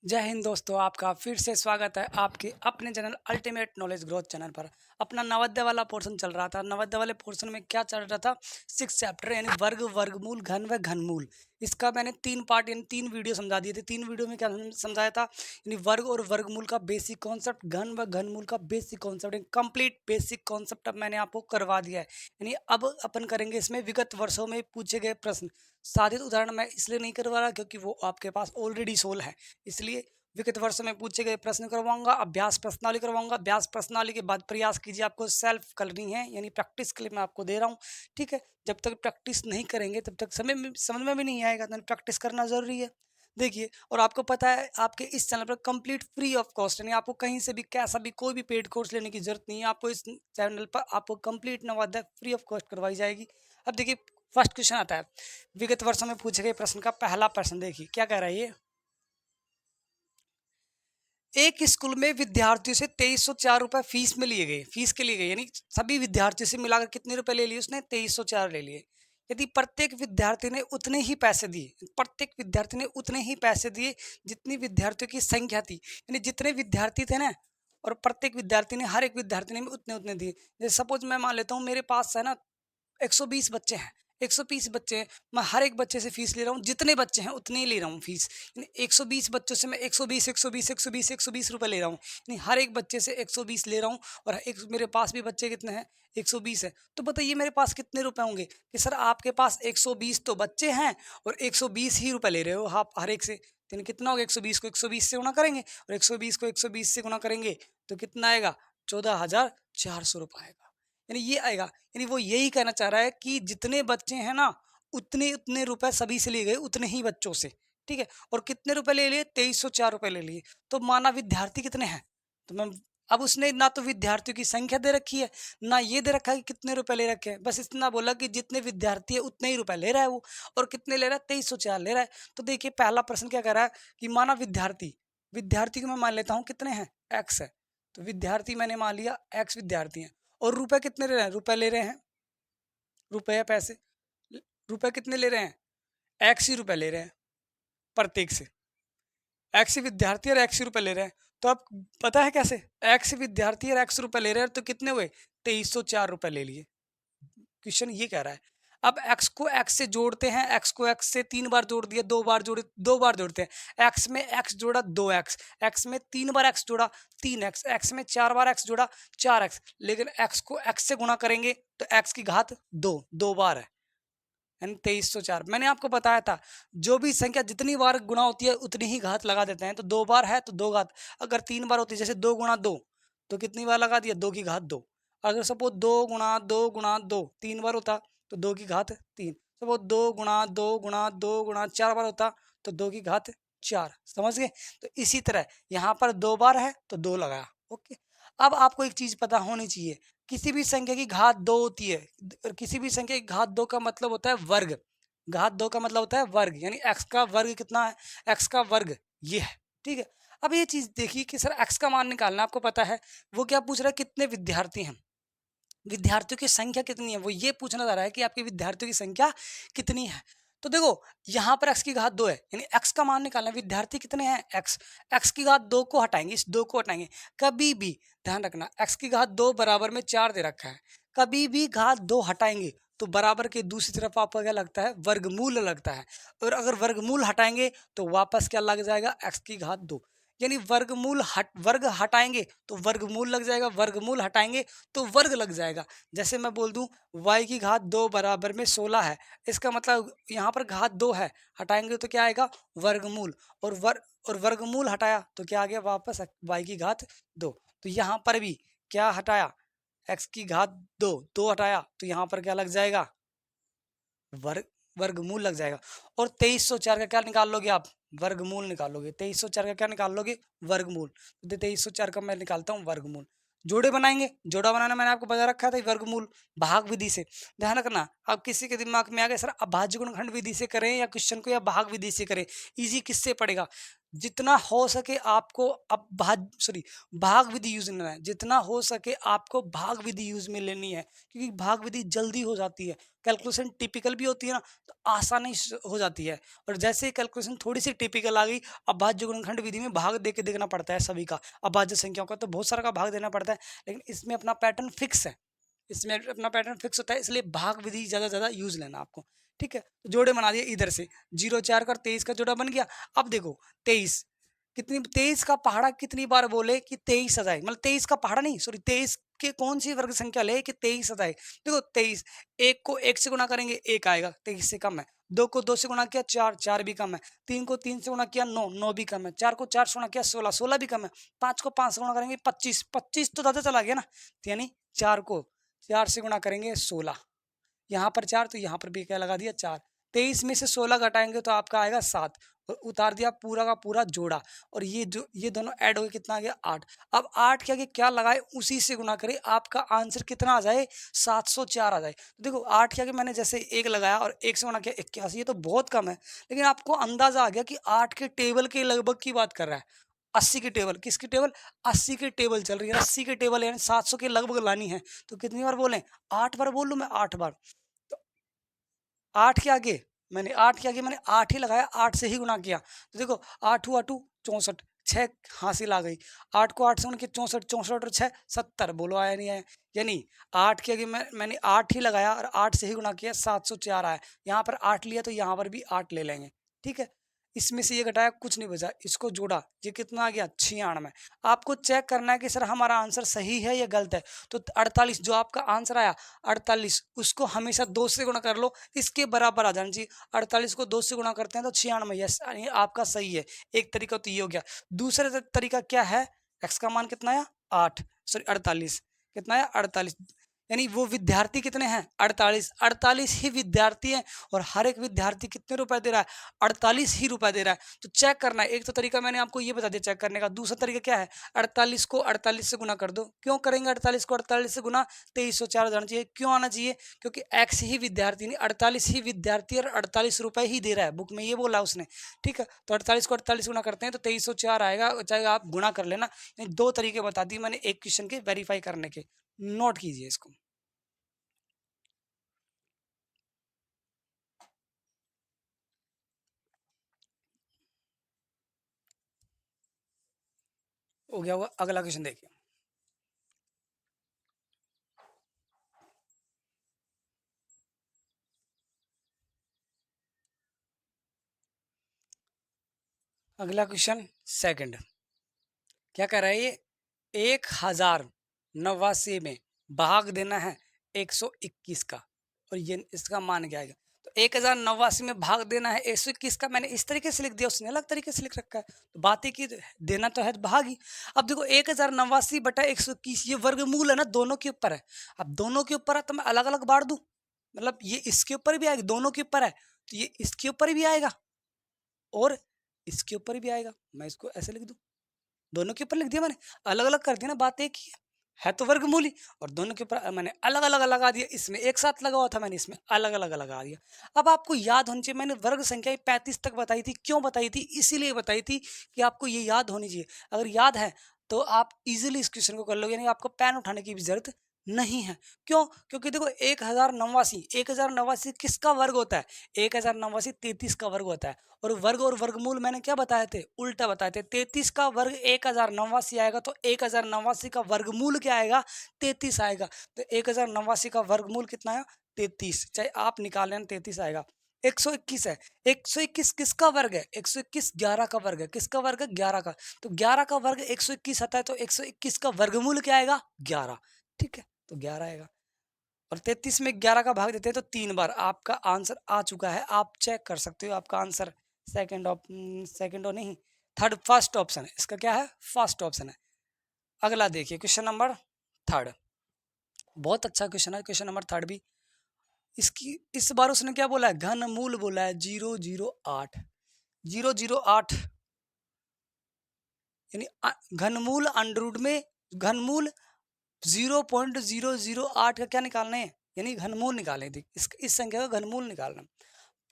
जय हिंद दोस्तों, आपका फिर से स्वागत है आपके अपने channel ultimate knowledge growth channel पर। अपना नवोदय वाला पोर्शन चल रहा था। नवोदय वाले पोर्शन में क्या चल रहा था? 6 चैप्टर यानी वर्ग, वर्गमूल, घन व घनमूल। इसका मैंने 3 पार्ट यानी 3 वीडियो समझा दिए थे। 3 वीडियो में क्या समझाया था? यानी वर्ग और वर्गमूल का बेसिक कॉन्सेप्ट, घन व घनमूल का basic concept, complete basic concept अब मैंने आपको करवा दिया है। यानी अब अपन करेंगे इसमें विगत वर्षों में पूछे गए प्रश्न। साधित उदाहरण मैं इसलिए नहीं करवा रहा क्योंकि वो आपके पास ऑलरेडी सोल्व है, इसलिए विगत वर्ष में पूछे गए प्रश्न करवाऊंगा। अभ्यास प्रश्नावली करवाऊंगा। अभ्यास प्रश्नावली के बाद प्रयास कीजिए, आपको सेल्फ करनी है यानी प्रैक्टिस के लिए मैं आपको दे रहा हूँ। ठीक है, जब तक प्रैक्टिस नहीं करेंगे तब तक समझ में भी नहीं आएगा, तो प्रैक्टिस करना जरूरी है। देखिए, और आपको पता है आपके इस चैनल पर कंप्लीट फ्री ऑफ कॉस्ट, यानी आपको कहीं से भी कैसा भी कोई भी पेड कोर्स लेने की जरूरत नहीं है। आपको इस चैनल पर आपको complete Navodaya free of cost करवाई जाएगी। अब देखिए, फर्स्ट क्वेश्चन आता है विगत वर्षों में पूछे गए प्रश्न का पहला प्रश्न। देखिए क्या कह रहा है ये। एक स्कूल में विद्यार्थियों से 2304 रुपए फीस में लिए गए, फीस के लिए गए, यानी सभी विद्यार्थियों से मिलाकर कितने रुपए ले लिए उसने? 2304 ले लिए। यदि प्रत्येक विद्यार्थी ने उतने ही पैसे दिए, प्रत्येक विद्यार्थी ने उतने ही पैसे दिए जितनी विद्यार्थियों की संख्या थी, यानी जितने विद्यार्थी थे ना, और प्रत्येक विद्यार्थी ने, हर एक विद्यार्थी ने उतने उतने दिए। जैसे सपोज मैं मान लेता हूँ मेरे पास है ना 120 बच्चे हैं, 120 बच्चे हैं, मैं हर एक बच्चे से फीस ले रहा हूँ, जितने बच्चे हैं उतने ही ले रहा हूँ फीस। यानी 120 बच्चों से मैं 120 120 120 120 रुपए ले रहा हूँ, यानी हर एक बच्चे से 120 ले रहा हूँ। और एक मेरे पास भी बच्चे कितने हैं? 120 है। तो बताइए मेरे पास कितने रुपए होंगे? कि सर आपके पास 120 तो बच्चे हैं और 120 ही रुपए ले रहे हो आप हर एक से, यानी कितना होगा? 120 को 120 से गुना करेंगे और 120 को 120 से गुना करेंगे तो कितना आएगा? 14,400 रुपये आएगा। यानी ये आएगा, यानी वो यही कहना चाह रहा है कि जितने बच्चे हैं ना, उतने उतने रुपए सभी से लिए गए, उतने ही बच्चों से। ठीक है, और कितने रुपए ले लिए? 2304 रुपए ले लिए। तो माना विद्यार्थी कितने हैं? तो मैं, अब उसने ना तो विद्यार्थियों की संख्या दे रखी है, ना ये दे रखा है कि कितने रुपए ले रखे हैं, बस इतना बोला कि जितने विद्यार्थी है उतने ही रुपए ले रहा है वो। और कितने ले रहा है? 2304 ले रहा है। तो देखिए पहला प्रश्न क्या कर रहा है कि माना विद्यार्थी, विद्यार्थी को मैं मान लेता हूँ कितने हैं? एक्स है। तो विद्यार्थी मैंने मान लिया एक्स विद्यार्थी हैं। और रुपए कितने ले रहे हैं? रुपए ले रहे हैं, रुपए या पैसे, रुपए कितने ले रहे हैं? एक्स ही रुपए ले रहे हैं प्रत्येक से। एक्स ही विद्यार्थी और एक्स ही रुपए ले रहे हैं। तो अब पता है कैसे? एक्स विद्यार्थी और एक्स रुपए ले रहे हैं, तो कितने हुए? 2304 रुपए ले लिए। क्वेश्चन ये कह रहा है। अब एक्स को एक्स से जोड़ते हैं, एक्स को एक्स से 3 बार जोड़ दिया, 2 बार जोड़े, 2 बार जोड़ते हैं। एक्स में एक्स जोड़ा 2x, एक्स में 3 बार एक्स जोड़ा 3x, एक्स में 4 बार एक्स जोड़ा 4x। लेकिन एक्स को एक्स से गुणा करेंगे तो एक्स की घात 2, 2 बार है, यानी 2304। मैंने आपको बताया था जो भी संख्या जितनी बार गुणा होती है उतनी ही घात लगा देते हैं। तो 2 बार है तो 2 घात, अगर 3 बार होती है जैसे 2 गुणा 2, तो कितनी बार लगा दिया? 2 की घात 2। अगर सपोज 2 गुणा 2 गुणा 2 3 बार होता तो 2 की घात 3। सपोज 2 गुणा 2 गुणा 2 गुणा 4 बार होता तो 2 की घात 4। समझ गए? तो इसी तरह यहाँ पर 2 बार है तो 2 लगाया। ओके, अब आपको एक चीज पता होनी चाहिए, किसी भी संख्या की घात 2 होती है, और किसी भी संख्या की घात 2 का मतलब होता है वर्ग। घात 2 का मतलब होता है वर्ग, यानी x का वर्ग कितना है? x का वर्ग ये है। ठीक है, अब ये चीज देखिए कि सर x का मान निकालना आपको पता है। वो क्या पूछ रहा है? कितने विद्यार्थी हैं, विद्यार्थियों की संख्या कितनी है, वो ये पूछना चाह रहा है कि आपके विद्यार्थियों की संख्या कितनी है। तो देखो यहाँ पर x की घात 2 है, यानी x का मान निकालना है। विद्यार्थी कितने हैं? x, x की घात 2 को हटाएंगे, इस 2 को हटाएंगे। कभी भी ध्यान रखना x की घात 2 बराबर में 4 दे रखा है, कभी भी घात 2 हटाएंगे तो बराबर के दूसरी तरफ आपको क्या लगता है? वर्गमूल लगता है। और अगर वर्गमूल हटाएंगे तो वापस क्या लग जाएगा? x की घात 2। यानी वर्ग हटाएंगे तो वर्गमूल लग जाएगा, वर्गमूल हटाएंगे तो वर्ग लग जाएगा। जैसे मैं बोल दूं y की घात 2 बराबर में 16 है, इसका मतलब यहाँ पर घात 2 है, हटाएंगे तो क्या आएगा? वर्गमूल। और वर्गमूल हटाया तो क्या आ गया? वापस y की घात 2। तो यहाँ पर भी क्या हटाया? x की घात 2, 2 हटाया तो यहाँ पर क्या लग जाएगा? वर्ग, वर्गमूल लग जाएगा। और 2304 का क्या निकाल लोगे आप? वर्गमूल निकालोगे। 2304 का क्या निकाल लोगे? वर्गमूल। तो 2304 का मैं निकालता हूँ वर्गमूल। जोड़े बनाएंगे, जोड़ा बनाना मैंने आपको बता रखा था, वर्गमूल भाग विधि से। ध्यान रखना, अब किसी के दिमाग में आ गया सर अभाज्य गुणनखंड विधि से करें या क्वेश्चन को या भाग विधि से करें, इजी किससे पड़ेगा? जितना हो सके आपको अब भाग विधि यूज लेना है, जितना हो सके आपको भाग विधि यूज में लेनी है, क्योंकि भाग विधि जल्दी हो जाती है, कैलकुलेशन टिपिकल भी होती है ना, तो आसानी से हो जाती है। और जैसे ही कैलकुलेशन थोड़ी सी टिपिकल आ गई, अभाज्य गुणनखंड विधि में भाग दे के देखना पड़ता है सभी का, अभाज्य संख्याओं का तो बहुत सारा का भाग देना पड़ता है, लेकिन इसमें अपना पैटर्न फिक्स है, इसमें अपना पैटर्न फिक्स होता है, इसलिए भाग विधि ज्यादा ज्यादा यूज लेना आपको। ठीक है, तो जोड़े बना दिए इधर से, 0 4 का 23 का जोड़ा बन गया। अब देखो 23 कितनी, 23 का पहाड़ा कितनी बार बोले कि 23 आ जाए, मतलब 23 का पहाड़ा नहीं, सॉरी 23 के कौन सी वर्ग संख्या ले कि 23 आ जाए। देखो 23, एक को एक से गुणा करेंगे एक आएगा, 23 से कम है। दो को दो से गुणा किया 4, 4 भी कम है। तीन को तीन से गुणा किया 9, 9 भी कम है। चार को चार से गुणा किया 16, 16 भी कम है। पांच को पांच से गुणा करेंगे 25, 25 तो ज्यादा चला गया ना, तो यानी चार को चार से गुणा करेंगे 16, यहाँ पर 4 तो यहाँ पर भी क्या लगा दिया 4। 23 में से 16 घटाएंगे तो आपका आएगा 7, और उतार दिया पूरा का पूरा जोड़ा, और ये दोनों ऐड हो गए, कितना आ गया 8। अब 8 के आगे क्या लगाए, उसी से गुना करें, आपका आंसर कितना आ जाए 704 आ जाए। तो देखो 8 के आगे मैंने जैसे एक लगाया और एक से गुना किया 81, ये तो बहुत कम है, लेकिन आपको अंदाजा आ गया कि 8 के टेबल के लगभग की बात कर रहा है। 80 की टेबल, किसकी टेबल, 80 की टेबल चल रही है, 80 की टेबल यानी 700 के लगभग लानी है, तो कितनी बार बोले, 8 बार बोल लूं मैं, 8 बार। तो 8 के आगे मैंने 8 ही लगाया, 8 से ही गुना किया, तो देखो 8 8 64, 6 हासिल आ गई। 8 को 8 से गुणा किया 64, 64 और 6 70, बोलो आया नहीं आया, यानी 8 के आगे मैंने 8 ही लगाया और 8 से ही गुना किया, 704 आया। यहाँ पर 8 लिया तो यहाँ पर भी 8 ले लेंगे। ठीक है, इसमें से ये घटाया कुछ नहीं बचा, इसको जोड़ा, ये कितना आ गया 96। आपको चेक करना है कि सर हमारा आंसर सही है या गलत है, तो 48 जो आपका आंसर आया 48, उसको हमेशा 2 से गुणा कर लो, इसके बराबर आ जाना चाहिए। 48 को 2 से गुणा करते हैं तो 96, यस यानी आपका सही है। एक तरीका तो ये हो गया। दूसरा तरीका क्या है, एक्स का मान कितना आया 8, सॉरी 48, कितना आया 48, यानी वो विद्यार्थी कितने हैं 48, 48 ही विद्यार्थी हैं, और हर एक विद्यार्थी कितने रुपए दे रहा है 48 ही रुपए दे रहा है। तो चेक करना है, एक तो तरीका मैंने आपको ये बता दिया चेक करने का, दूसरा तरीका क्या है, 48 को 48 से गुना कर दो। क्यों करेंगे 48 को 48 से गुना, 2304 जाना चाहिए। क्यों आना चाहिए, क्योंकि एक्स ही विद्यार्थी नहीं, 48 ही विद्यार्थी और 48 रुपए ही दे रहा है, बुक में ये बोला उसने। ठीक है, तो 48 को 48 गुना करते हैं तो 2304 आएगा, चाहे आप गुना कर लेना। दो तरीके बता दिए मैंने एक क्वेश्चन के वेरीफाई करने के, नोट कीजिए इसको। हो गया हुआ, अगला क्वेश्चन देखिए। अगला क्वेश्चन सेकंड, क्या कह रहा है ये, 1089 में भाग देना है 121 का, और ये इसका मान क्या आएगा। तो 1089 में भाग देना है 121 का, मैंने इस तरीके से लिख दिया, उसने अलग तरीके से लिख रखा है, तो बात ही की देना तो है भाग ही। अब देखो 1089 बटा 121, ये वर्गमूल है ना, दोनों के ऊपर है। अब दोनों के ऊपर है तो मैं अलग अलग बांट दूं, मतलब ये इसके ऊपर भी आएगा, दोनों के ऊपर है तो ये इसके ऊपर भी आएगा और इसके ऊपर भी आएगा, मैं इसको ऐसे लिख दूं, दोनों के ऊपर लिख दिया मैंने, अलग अलग कर दिया ना, बात एक ही है तो वर्गमूल ही, और दोनों के ऊपर मैंने अलग अलग लगा दिया, इसमें एक साथ लगा हुआ था मैंने इसमें अलग अलग लगा दिया। अब आपको याद होनी चाहिए, मैंने वर्ग संख्या 35 तक बताई थी, क्यों बताई थी, इसीलिए बताई थी कि आपको ये याद होनी चाहिए। अगर याद है तो आप इजीली इस क्वेश्चन को कर लो, यानी आपको पेन उठाने की भी जरूरत नहीं है। क्यों, क्योंकि देखो 1089 किसका वर्ग होता है, 1089 33 का वर्ग होता है, और वर्गमूल मैंने क्या बताए थे, उल्टा बताए थे। 33 का वर्ग 1089 आएगा, तो 1089 का वर्गमूल क्या आएगा 33 आएगा। तो 1089 का वर्गमूल कितना है 33, चाहे आप निकाल लेना 33 आएगा। 121 है, 121 किसका वर्ग है, 121 11 का वर्ग है, किसका वर्ग है 11 का, तो 11 का वर्ग 121 आता है, तो 121 का वर्गमूल क्या आएगा 11। ठीक है, तो 11 आएगा, और 33 में 11 का भाग देते हैं तो 3 बार, आपका आंसर आ चुका है, आप चेक कर सकते हो आपका आंसर। सेकंड और नहीं, थर्ड, फर्स्ट ऑप्शन है इसका, क्या है फर्स्ट ऑप्शन है। अगला देखिए क्वेश्चन नंबर थर्ड, बहुत अच्छा क्वेश्चन है क्वेश्चन नंबर थर्ड भी। इसकी इस बार उसने क्या बोला है, घनमूल बोला है 008, 008, यानी घनमूल अंडर रूट में घनमूल 0.008 का क्या निकालना है, यानी घनमूल निकालने थी, इस संख्या का घनमूल निकालना।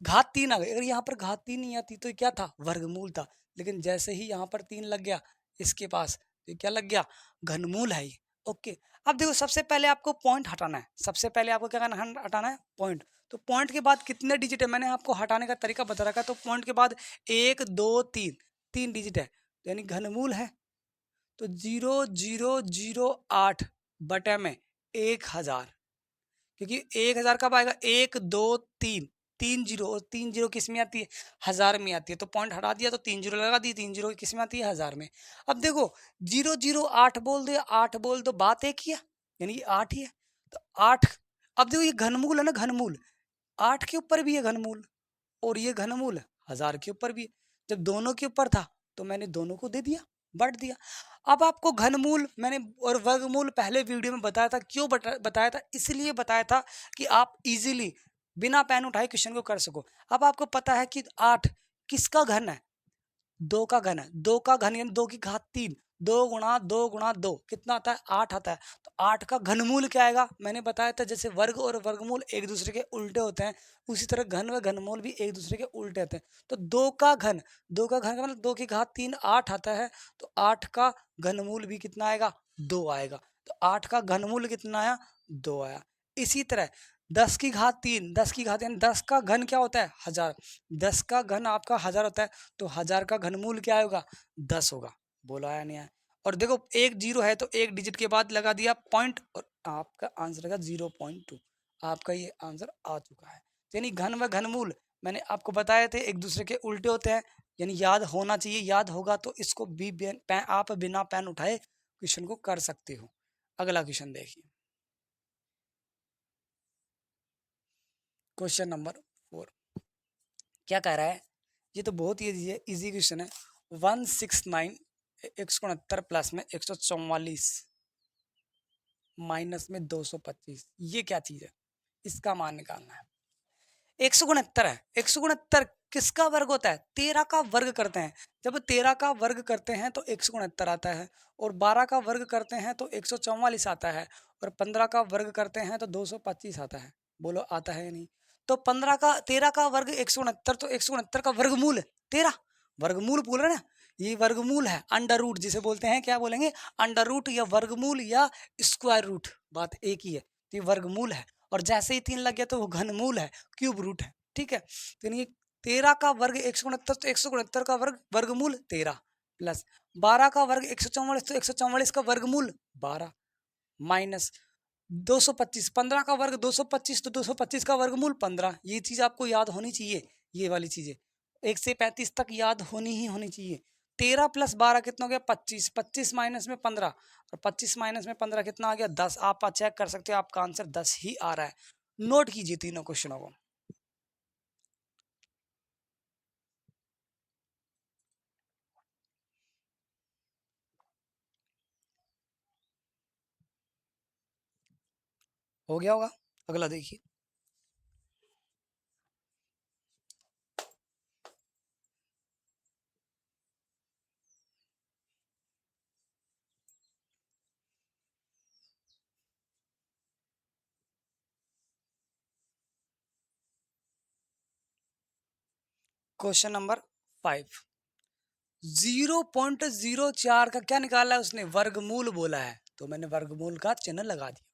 घात 3 आ गई। अगर यहाँ पर घात 3 नहीं आती तो ये क्या था, वर्गमूल था। लेकिन जैसे ही यहाँ पर 3 लग गया इसके पास, तो ये क्या लग गया, घनमूल है ये। ओके, अब देखो सबसे पहले आपको पॉइंट हटाना है। सबसे पहले आपको क्या करना है, हटाना है पॉइंट। तो पॉइंट के बाद कितने डिजिट है, मैंने आपको हटाने का तरीका बता रखा है। तो पॉइंट के बाद 1 2 3, 3 डिजिट है, यानी घनमूल है। तो 0,008 बटे में 1000, क्योंकि 1000 कब आएगा, 1 2 3, 3 जीरो, और 3 जीरो किस में आती है, हजार में आती है। तो पॉइंट हटा दिया तो 3 जीरो लगा दिए, 3 जीरो किस में आती है, हजार में। अब देखो 0,008 बोल दे, 8 बोल दो, बात एक ही है, यानी ये 8 ही है। तो 8, अब देखो ये घनमूल है ना, घनमूल 8 के ऊपर भी है घनमूल, और ये घनमूल 1000 के ऊपर भी है। जब दोनों के ऊपर था तो मैंने दोनों को दे दिया, बांट दिया। अब आपको घनमूल मैंने और वर्गमूल पहले वीडियो में बताया था। क्यों बताया था, इसलिए बताया था कि आप इजीली बिना पेन उठाए क्वेश्चन को कर सको। अब आपको पता है कि 8 किसका घन है, 2 का घन है। 2 का घन यानी 2 की घात 3, 2 गुणा 2 कितना आता है, 8 आता है। तो 8 का घनमूल क्या आएगा, मैंने बताया था जैसे वर्ग और वर्गमूल एक दूसरे के उल्टे होते हैं, उसी तरह घन व घनमूल भी एक दूसरे के उल्टे होते हैं। तो 2 का घन, 2 का घन का मतलब 2 की घात 3, 8 आता है। तो 8 का घनमूल भी कितना आएगा, 2 आएगा। तो 8 का घनमूल कितना आया, 2 आया। इसी तरह 10 की घात 3, 10 की घात यानी 10 का घन क्या होता है, 1000। 10 का घन आपका 1000 होता है। तो 1000 का घनमूल क्या होगा, 10 होगा। बोला आया नहीं आया। और देखो एक जीरो है तो एक डिजिट के बाद लगा दिया पॉइंट, और आपका आंसर रहेगा 0.2। आपका ये आंसर आ चुका है। यानी घन व घनमूल मैंने आपको बताए थे एक दूसरे के उल्टे होते हैं, यानी याद होना चाहिए। याद होगा तो इसको भी आप बिना पेन उठाए क्वेश्चन को कर सकते हो। अगला क्वेश्चन देखिए, क्वेश्चन नंबर 4 क्या कह रहा है। ये तो बहुत ही इजी क्वेश्चन है। 169 169 प्लस में 144 माइनस में 225, ये क्या चीज है, इसका मान निकालना है। 169 है, 169 किसका वर्ग होता है, 13 का वर्ग करते हैं। जब 13 का वर्ग करते हैं तो 169 आता है, और 12 का वर्ग करते हैं तो 144 आता है, और 15 का वर्ग करते हैं तो 225 आता है। बोलो आता है या नहीं। तो 15 का 13 का वर्ग 169, तो 169 का वर्गमूल 13, वर्गमूल बोल रहे ना, ये वर्गमूल है। अंडर रूट जिसे बोलते हैं, क्या बोलेंगे, अंडर रूट या वर्गमूल या स्क्वायर रूट, बात एक ही है। तो ये वर्गमूल है, और जैसे ही 3 लग गया तो वो घनमूल है, क्यूब रूट है। ठीक है, तो ये 13 का वर्ग 169, तो 169 का वर्ग वर्गमूल 13, प्लस 12 का वर्ग 144, तो 144 का वर्गमूल 12, माइनस 225, 15 का वर्ग 225, तो 225 का वर्गमूल 15। ये चीज आपको याद होनी चाहिए, ये वाली चीजें 1 से 35 तक याद होनी ही होनी चाहिए। 13 प्लस 12 कितना हो गया, 25, 25 माइनस में 15, और 25 माइनस में 15 कितना आ गया, 10। आप चेक कर सकते हो, आपका आंसर 10 ही आ रहा है। नोट कीजिए तीनों क्वेश्चनों को। हो गया होगा, अगला देखिए। क्वेश्चन नंबर 5, 0.04 का क्या निकाला है उसने, वर्गमूल बोला है, तो मैंने वर्गमूल का चिन्ह लगा दिया।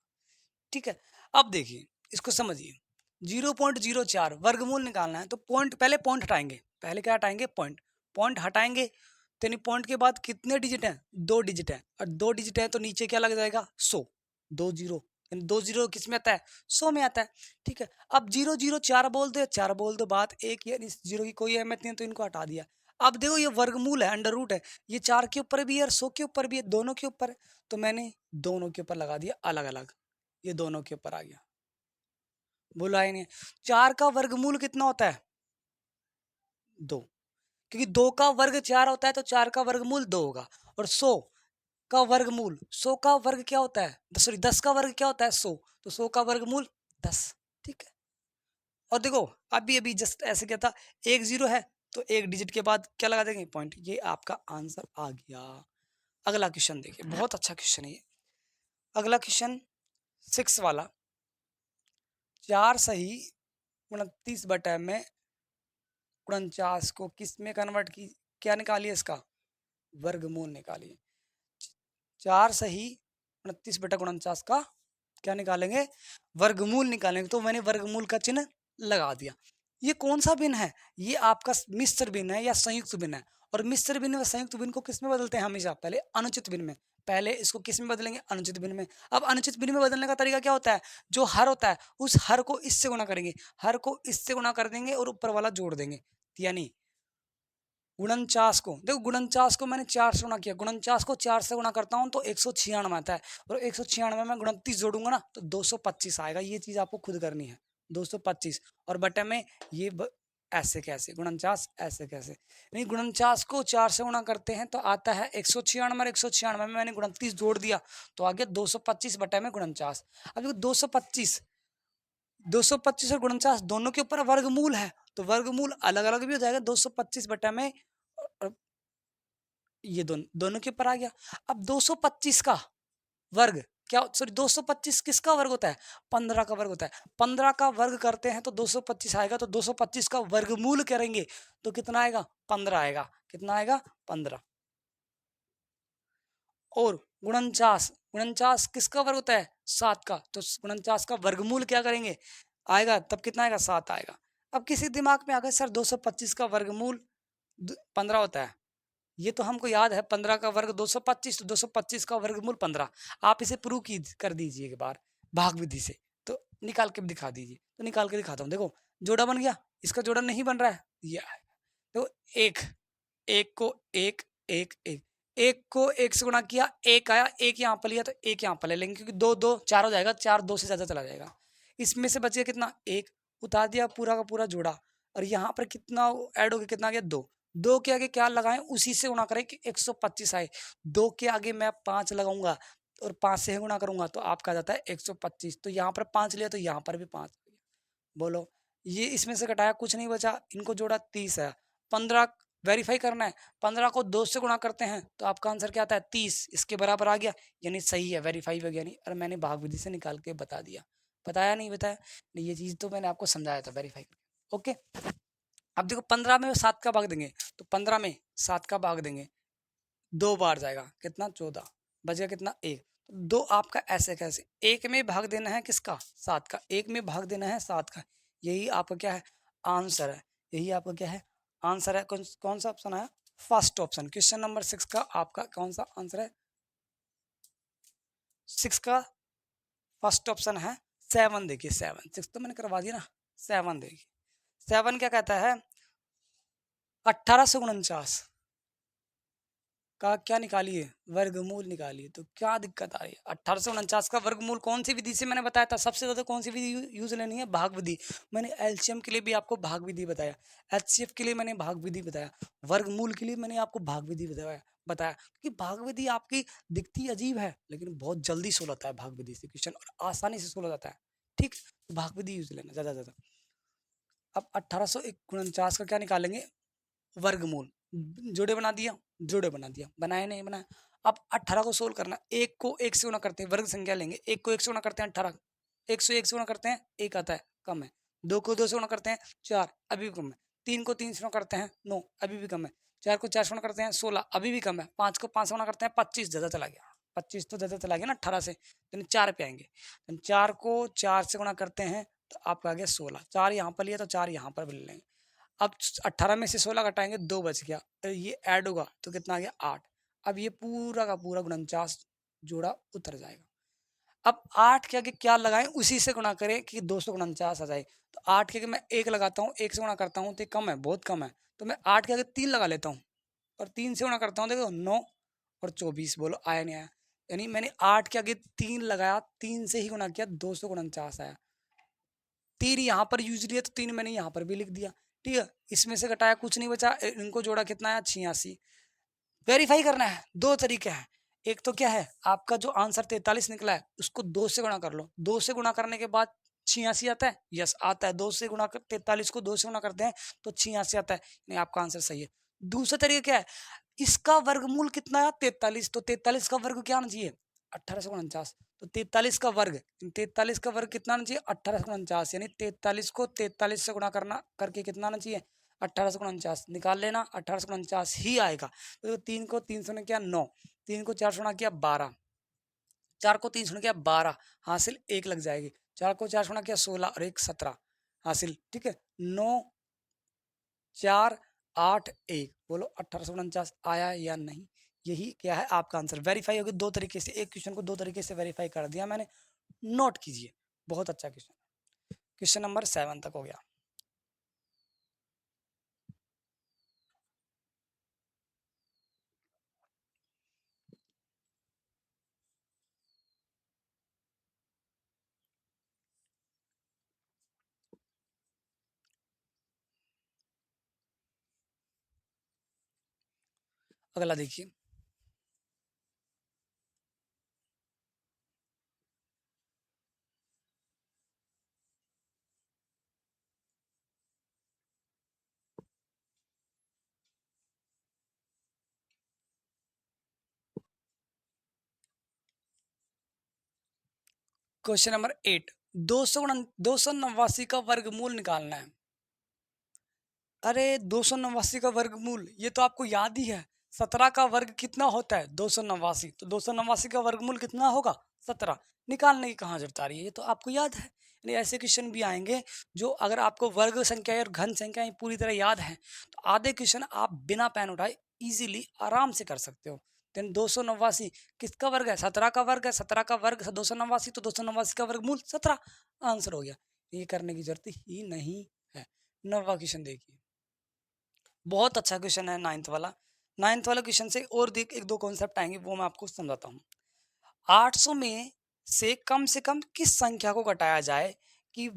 ठीक है, अब देखिए इसको समझिए। 0.04 वर्गमूल निकालना है, तो पॉइंट पहले पॉइंट हटाएंगे। पहले क्या हटाएंगे, पॉइंट। पॉइंट हटाएंगे तो यानी पॉइंट के बाद कितने डिजिट हैं, 2 डिजिट हैं, और 2 डिजिट है तो नीचे क्या लग जाएगा, 100। 2 जीरो, यानी 2 जीरो किस में आता है, 100 में आता है। ठीक है, अब 004 बोल दो, 4 बोल दो, बात एक ही है। इस जीरो की कोई अहमियत नहीं है, तो इनको हटा दिया। अब देखो ये वर्गमूल है, अंडर रूट है, ये 4 के ऊपर भी है और 100 के ऊपर भी है, दोनों के ऊपर है। तो मैंने दोनों के ऊपर लगा दिया अलग अलग, ये दोनों के ऊपर आ गया। बोला ही नहीं। 4 का वर्गमूल कितना होता है, 2, क्योंकि 2 का वर्ग 4 होता है, तो 4 का वर्गमूल 2 होगा। और 100 का वर्गमूल, 100 का वर्ग क्या होता है, सॉरी 10 का वर्ग क्या होता है, 100, तो 100 का वर्गमूल 10। ठीक है, और देखो अभी अभी जस्ट ऐसे क्या था, एक जीरो है तो एक डिजिट के बाद क्या लगा देंगे, पॉइंट। ये आपका आंसर आ गया। अगला क्वेश्चन देखिए, बहुत अच्छा क्वेश्चन है ये। अगला क्वेश्चन 6 वाला, 4 सही 29 बटे में 49 को किस में कन्वर्ट की, क्या निकालिए इसका वर्गमूल निकालिए। 4 सही 29/49 का क्या निकालेंगे वर्गमूल निकालेंगे। तो मैंने वर्गमूल का चिन्ह लगा दिया। ये कौन सा भिन्न है, ये आपका मिश्र भिन्न है या संयुक्त भिन्न है। और मिश्र भिन्न व संयुक्त भिन्न को किस में बदलते हैं हमेशा, पहले अनुचित भिन्न में। पहले इसको किस में बदलेंगे, अनुचित भिन्न में। अब अनुचित भिन्न में बदलने का तरीका क्या होता है, जो हर होता है उस हर को इससे गुणा करेंगे, हर को इससे गुणा कर देंगे और ऊपर वाला जोड़ देंगे। यानी 49 को देखो, 49 को मैंने 4 से गुणा किया, 49 को 4 से गुणा करता हूं तो 196 आता है, और 196 में 29 जोड़ूंगा ना तो 225 आएगा। ये चीज आपको खुद करनी है, 225। और बटे में ये ऐसे कैसे 49 ऐसे कैसे, नहीं 49 को 4 से गुणा करते हैं तो आता है 196, और 196 में मैंने 29 जोड़ दिया तो आ गया 225 बटे में 49। अब देखो 225 और 49 दोनों के ऊपर वर्गमूल है, तो वर्गमूल अलग अलग भी हो जाएगा। 225 बटा में ये दोनों के ऊपर आ गया। अब 225 का वर्ग क्या, सॉरी 225 किसका वर्ग होता है, 15 का वर्ग होता है। 15 का वर्ग करते हैं तो 225 आएगा, तो 225 का वर्गमूल करेंगे तो कितना आएगा 15 आएगा। कितना आएगा 15। और 49 किसका वर्ग होता है 7 का, तो 49 का वर्गमूल क्या करेंगे आएगा, तब कितना आएगा 7 आएगा। अब किसी दिमाग में आ गया सर 225 का वर्गमूल 15 होता है, ये तो हमको याद है 15 का वर्ग 225, तो 225 का वर्गमूल 15। आप इसे प्रूव कर दीजिए एक बार भाग विधि से, तो निकाल के दिखा दीजिए। तो निकाल के दिखाता हूँ, देखो जोड़ा बन गया, इसका जोड़ा नहीं बन रहा है, ये तो एक एक को एक एक एक एक को एक से गुणा किया, एक आया, एक यहाँ पर लिया तो एक यहाँ पर ले लेंगे, क्योंकि दो दो चार हो जाएगा, चार दो से ज्यादा चला जाएगा। इसमें से बच गया कितना एक, उतार दिया पूरा का पूरा जोड़ा, और यहाँ पर कितना ऐड हो गया, कितना आ गया दो। दो के आगे क्या लगाएं, उसी से गुणा करें कि 125 आए। दो के आगे मैं 5 लगाऊंगा और 5 से गुणा करूंगा तो आपका आ जाता है 125। तो यहाँ पर 5 लिया तो यहाँ पर भी 5। बोलो ये इसमें से घटाया कुछ नहीं बचा, इनको जोड़ा 30 है। 15 वेरीफाई करना है, 15 को 2 से गुणा करते हैं तो आपका आंसर क्या आता है 30, इसके बराबर आ गया, यानी सही है, वेरीफाई हो गया। नहीं, और मैंने भाग विधि से निकाल के बता दिया, बताया नहीं बताया नहीं, ये चीज तो मैंने आपको समझाया था वेरीफाई। ओके, अब देखो 15 में 7 का भाग देंगे, तो 15 में 7 का भाग देंगे 2 बार जाएगा, कितना 14, बचेगा कितना एक। दो आपका ऐसे कैसे, एक में भाग देना है किसका 7 का, एक में भाग देना है 7 का, यही आपका क्या है आंसर है, यही आपका क्या है आंसर है। कौन सा ऑप्शन है, फर्स्ट ऑप्शन। क्वेश्चन नंबर 6 का आपका कौन सा आंसर है, 6 का फर्स्ट ऑप्शन है 7। देखिए 7, 6 तो मैंने करवा दिया ना, 7 देखिए 7 क्या कहता है 1849 का क्या निकालिए वर्गमूल निकालिए। तो क्या दिक्कत आ रही है, 1849 का वर्गमूल कौन सी विधि से मैंने बताया था, सबसे ज्यादा कौन सी विधि यूज लेनी है, भाग विधि। मैंने एलसीएम के लिए भी आपको भाग विधि बताया, एचसीएफ के लिए मैंने भाग विधि बताया, वर्गमूल के लिए मैंने आपको भाग विधि बताया क्योंकि भाग विधि आपकी दिखती अजीब है लेकिन बहुत जल्दी सोल्व होता है भाग विधि से क्वेश्चन, और आसानी से सोल्व होता है। ठीक, भाग विधि यूज लेना ज्यादा। अब 1849 का क्या निकालेंगे वर्गमूल, जोड़े बना दिया, जोड़े बना दिया, बनाए नहीं बनाया। अब 18 को सोल्व करना, एक को एक से गुणा करते हैं, वर्ग संख्या लेंगे, एक को एक से गुणा करते हैं 18, एक से एक से गुणा करते हैं एक आता है कम है, दो को दो से गुणा करते हैं 4 अभी भी कम है, तीन को 3 से गुणा करते हैं 9 अभी भी कम है, 4 को 4 से गुणा करते हैं 16 अभी भी कम है, 5 को 5 से गुणा करते हैं 25 ज्यादा चला गया, 25 तो ज्यादा चला गया ना 18 से, तो 4 पे आएंगे। 4 को 4 से गुणा करते हैं तो आपका आ गया 16, 4 यहाँ पर लिया तो 4 यहाँ पर भी ले लेंगे। अब 18 में से 16 घटाएंगे 2 बच गया, तो ये ऐड होगा तो कितना आ गया 8। अब ये पूरा का पूरा 49 जोड़ा उतर जाएगा। अब 8 के आगे क्या लगाएं, उसी से गुणा करें कि 249 आ जाए। तो 8 के आगे मैं 1 लगाता हूँ, 1 से गुणा करता हूँ तो कम है, बहुत कम है, तो मैं 8 के आगे 3 लगा लेता हूँ और 3 से गुणा करता हूँ, देखो 9 और 24, बोलो आया नहीं आया। यानी मैंने 8 के आगे 3 लगाया, 3 से ही गुणा किया 249 आया। 3 यहाँ पर यूज लिया तो 3 मैंने यहाँ पर भी लिख दिया। ठीक है, इसमें से घटाया कुछ नहीं बचा, इनको जोड़ा कितना है 86। वेरीफाई करना है, दो तरीके हैं, एक तो क्या है आपका जो आंसर 43 निकला है उसको 2 से गुणा कर लो, 2 से गुणा करने के बाद 86 आता है, यस आता है, 2 से गुणा कर 43 को 2 से गुणा करते हैं तो 86 आता है, नहीं आपका आंसर सही है। दूसरा तरीका क्या है, इसका वर्गमूल कितना है 43, तो 43 का वर्ग क्या आना चाहिए 1849, तो 43 का वर्ग, 43 का वर्ग कितना आना चाहिए 1849, यानी 43 को 43 से गुणा करना करके कितना आना चाहिए 1849 निकाल लेना, 1849 ही आएगा। तो 3 को 3 से किया 9, 3 को 4 से किया 12, 4 को 3 से किया 12, हासिल 1 लग जाएगी। 4 को 4 से किया 16 और 1 17 हासिल, ठीक है। 9 4 8 1, बोलो 1849 आया या नहीं? यही क्या है आपका आंसर। वेरीफाई होगी दो तरीके से, एक क्वेश्चन को दो तरीके से वेरीफाई कर दिया मैंने, नोट कीजिए। बहुत अच्छा क्वेश्चन। क्वेश्चन नंबर 7 तक हो गया। अगला देखिए, क्वेश्चन नंबर 8, 289 का वर्गमूल निकालना है। अरे 289 का वर्गमूल ये तो आपको याद ही है। 17 का वर्ग कितना होता है? 289। तो 289 का वर्गमूल कितना होगा? 17। निकालने की कहाँ जरूरत आ रही है, ये तो आपको याद है। यानी ऐसे क्वेश्चन भी आएंगे जो अगर आपको वर्ग संख्या और घन संख्या पूरी तरह याद है तो आधे क्वेश्चन आप बिना पेन उठाए इजीली आराम से कर सकते हो। देन 289 किसका वर्ग है? 17 का वर्ग है। 17 का वर्ग 289, तो 289 का वर्गमूल 17, आंसर हो गया। ये करने की जरूरत ही नहीं है। 9वां क्वेश्चन देखिए, बहुत अच्छा क्वेश्चन है 9th वाला। 9th वाला क्वेश्चन से और देख एक दो कॉन्सेप्ट आएंगे, वो मैं आपको समझाता हूँ। 800 में से कम किस संख्या को घटाया जाए कि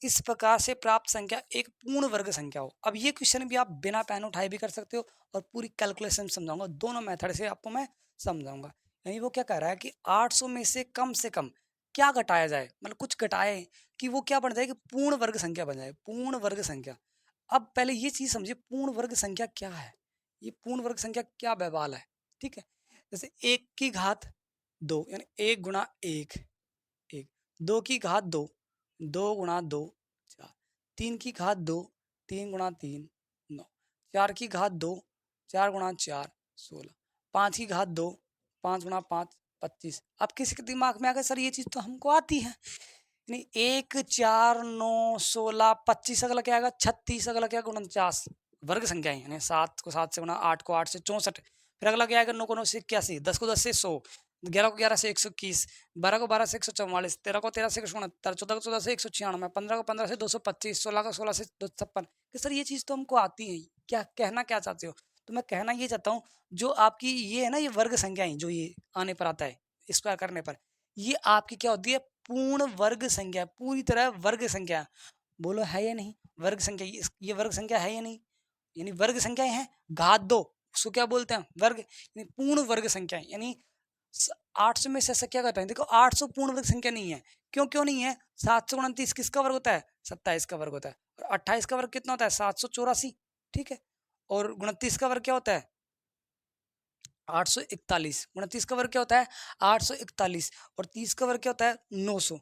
इस प्रकार से प्राप्त संख्या एक पूर्ण वर्ग संख्या हो। अब ये क्वेश्चन भी आप बिना पेन उठाए भी कर सकते हो और पूरी कैलकुलेशन समझाऊंगा, दोनों मेथड से आपको मैं समझाऊंगा। यानी वो क्या कह रहा है कि 800 में से कम क्या घटाया जाए, मतलब कुछ घटाए कि वो क्या बन जाए कि पूर्ण वर्ग संख्या बन जाए, पूर्ण वर्ग संख्या। अब पहले ये चीज समझिए, पूर्ण वर्ग संख्या क्या है, ये पूर्ण वर्ग संख्या क्या बवाल है, ठीक है। जैसे 1 की घात 2 यानी 1 गुणा 1 1, 2 की घात 2 2 गुणा 2 4, 3 की घात 2 3 गुणा 3 9, 4 की घात 2 4 गुणा 4 16, 5 की घात 2 5 गुणा 5 25। अब किसी के दिमाग में आ गया सर ये चीज तो हमको आती है, यानी 1 4 9 16 25, अगला क्या आएगा 36, अगला क्या 49, वर्ग संख्या है यानी 7 को 7 से गुणा, 8 को 8 से 64, फिर अगला क्या आएगा 9 को 9 से 81, 10 को 10 से 100, 11 को 11 से 121, 12 को 12 से 144, 13 को 13 से 169, 14 को 14 से 196, 15 को 15 से 225, 16 को 16 से 256। कि सर ये चीज़ तो हमको आती है, क्या कहना क्या चाहते हो? तो मैं कहना ये चाहता हूँ, जो आपकी ये है ना, ये वर्ग संख्याएं जो ये आने पर आता है स्क्वायर करने पर, ये आपकी क्या होती है? पूर्ण वर्ग संख्या, पूरी तरह वर्ग संख्या। बोलो है या नहीं? वर्ग संख्या, ये वर्ग संख्या है या नहीं? यानी वर्ग संख्याएं हैं, घात 2 उसको क्या बोलते हैं? वर्ग। यानी पूर्ण वर्ग संख्या यानी 800 में से ऐसा क्या करता है, देखो 800 पूर्ण वर्ग संख्या नहीं है। क्यों क्यों नहीं है? 729 किसका वर्ग होता है? 27 का वर्ग होता है। और 28 का वर्ग कितना होता है? 784, ठीक है। और 29 का वर्ग क्या होता है? 841। 29 का वर्ग क्या होता है? 841। और 30 का वर्ग क्या होता है? 900।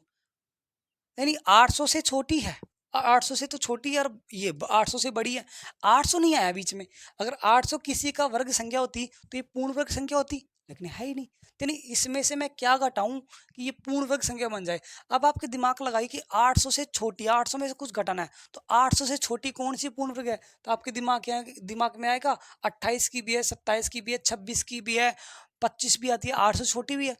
यानी 800 से छोटी है, 800 से तो छोटी है, और ये 800 से बड़ी है। 800 नहीं आया बीच में। अगर 800 किसी का वर्ग संख्या होती तो ये पूर्ण वर्ग संख्या होती, लेकिन है ही नहीं। यानी इसमें से मैं क्या घटाऊं कि ये पूर्ण वर्ग संख्या बन जाए? अब आपके दिमाग लगाइए कि 800 से छोटी, 800 में से कुछ घटाना है, तो 800 से छोटी कौन सी पूर्ण वर्ग है? तो आपके दिमाग में आएगा 28 की भी है, 27 की भी है, 26 की भी है, 25 भी आती है, 800 से छोटी भी है,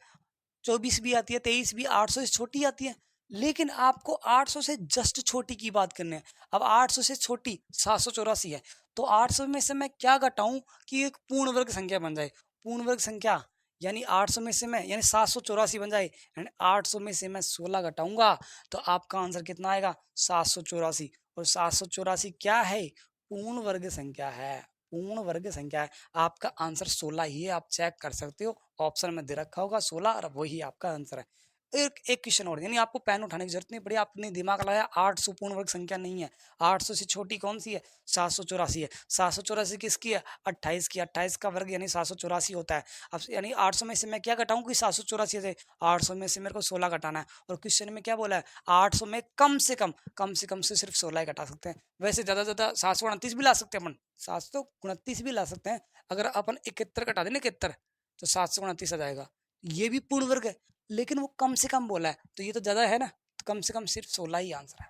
24 भी आती है, 23 भी 800 से छोटी आती है। लेकिन आपको 800 से जस्ट छोटी की बात करनी है। अब 800 से छोटी 784 है, तो 800 में से मैं क्या घटाऊं कि एक पूर्ण वर्ग संख्या बन जाए? पूर्ण वर्ग संख्या यानी 800 में से मैं, यानी 784 बन जाए, यानी 800 में से मैं 16 घटाऊंगा तो आपका आंसर कितना आएगा? 784। और 784 क्या है? पूर्ण वर्ग संख्या है, पूर्ण वर्ग संख्या है। आपका आंसर 16 ही है, आप चेक कर सकते हो, ऑप्शन में दे रखा होगा 16 और वही आपका आंसर है। एक एक क्वेश्चन और, यानी आपको पेन उठाने की जरूरत नहीं पड़ी, आपने दिमाग लगाया 800 पूर्ण वर्ग संख्या नहीं है। 800 से छोटी कौन सी है? 784 है। 784 किसकी है? 28 की। 28 का वर्ग यानी 784 होता है। अब यानी 800 में से मैं क्या घटाऊं कि 784 से? 800 में से मेरे को 16 घटाना है। और क्वेश्चन में क्या बोला है? 800 में कम से सिर्फ 16 ही घटा सकते हैं। वैसे ज्यादा 729 भी ला सकते हैं अपन, 729 भी ला सकते हैं। अगर अपन 71 घटा दें ना, 71, तो 729 आ जाएगा। ये भी पूर्ण वर्ग है, लेकिन वो कम से कम बोला है, तो ये तो ज्यादा है ना, तो कम से कम सिर्फ 16 ही आंसर है।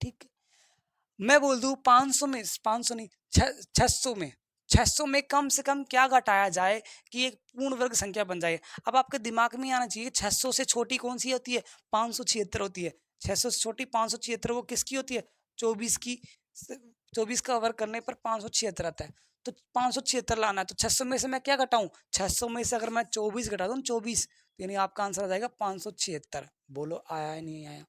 ठीक है, मैं बोल दूं 500 में, 500 नहीं, 600 में, 600 में कम से कम क्या घटाया जाए कि एक पूर्ण वर्ग संख्या बन जाए। अब आपके दिमाग में आना चाहिए 600 से छोटी कौन सी होती है? 576 होती है। 600 से छोटी 576 वो किसकी होती है? 24 की। 24 का वर्ग करने पर 576 आता है। तो 576 लाना है, तो 600 में से मैं क्या घटाऊं? 600 में से अगर मैं 24 घटा दूं, 24, तो यानी आपका आंसर आ जाएगा 576। बोलो आया है नहीं आया?